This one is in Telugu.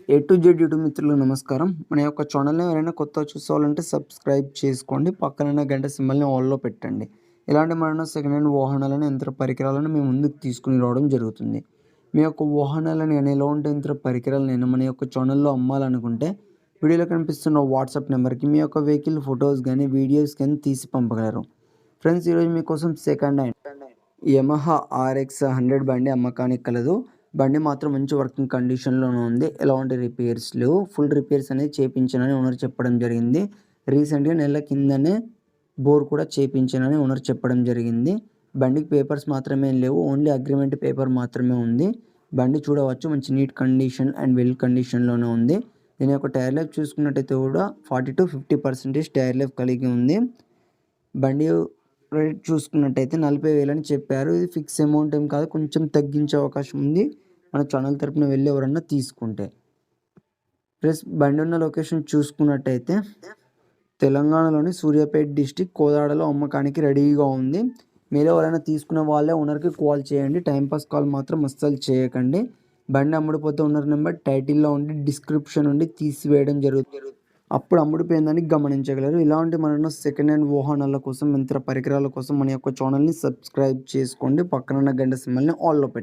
ఏ టు జెడ్ యూట్యూబ్ మిత్రులకు నమస్కారం. మన యొక్క ఛానల్‌ని ఎవరైనా కొత్తగా చూసేవాళ్ళంటే సబ్స్క్రైబ్ చేసుకోండి. పక్కనున్న గంట సింబల్‌ని ఆల్‌లో పెట్టండి. ఇలాంటి మరెన్నో సెకండ్ హ్యాండ్ వాహనాలను, యంత్ర పరికరాలను మీ ముందుకు తీసుకొని రావడం జరుగుతుంది. మీ యొక్క వాహనాలను గాని, ఎలాంటి యంత్ర పరికరాలనైనా మన యొక్క ఛానల్‌లో అమ్మాలనుకుంటే వీడియోలో కనిపిస్తున్న వాట్సాప్ నెంబర్‌కి మీ యొక్క వెహికల్ ఫోటోస్ గాని, వీడియోస్ గాని తీసి పంపగలరు. ఫ్రెండ్స్, ఈరోజు మీకోసం సెకండ్ హ్యాండ్ యమహా ఆర్ఎక్స్ 100 బండి అమ్మకానికి కలదు. బండి మాత్రం మంచి వర్కింగ్ కండిషన్‌లోనే ఉంది. ఎలాంటి రిపేర్స్ లేవు. ఫుల్ రిపేర్స్ అనేది చేపించానని ఓనర్ చెప్పడం జరిగింది. రీసెంట్‌గా నెల కిందనే బోర్ కూడా చేపించానని ఓనర్ చెప్పడం జరిగింది. బండికి పేపర్స్ మాత్రమే లేవు. ఓన్లీ అగ్రీమెంట్ పేపర్ మాత్రమే ఉంది. బండి చూడవచ్చు, మంచి నీట్ కండిషన్ అండ్ వెల్ కండిషన్‌లోనే ఉంది. దీని యొక్క టైర్ లైఫ్ చూసుకున్నట్టయితే కూడా 40-50% టైర్ లైఫ్ కలిగి ఉంది. బండి రేట్ చూసుకున్నట్టయితే 40,000 అని చెప్పారు. ఇది ఫిక్స్ అమౌంట్ ఏం కాదు, కొంచెం తగ్గించే అవకాశం ఉంది మన ఛానల్ తరపున వెళ్ళి ఎవరన్నా తీసుకుంటే. ప్లస్ బండి ఉన్న లొకేషన్ చూసుకున్నట్టయితే తెలంగాణలోని సూర్యాపేట డిస్ట్రిక్ట్ కోదాడలో అమ్మకానికి రెడీగా ఉంది. మీరు ఎవరైనా తీసుకున్న వాళ్ళే ఓనర్కి కాల్ చేయండి. టైంపాస్ కాల్ మాత్రం అస్సలు చేయకండి. బండి అమ్ముడుపోతే ఓనర్ నెంబర్ టైటిల్లో ఉండి డిస్క్రిప్షన్ నుండి తీసివేయడం జరుగుతుంది. అప్పుడు అమ్ముడుపోయిందని గమనించగలరు. ఇలాంటి మరెన్నో సెకండ్ హ్యాండ్ వాహనాల కోసం, యంత్ర పరికరాల కోసం మన యొక్క ఛానల్‌ని సబ్స్క్రైబ్ చేసుకోండి. పక్కనున్న గంట సింబల్‌ని ఆల్‌లో పెట్టండి.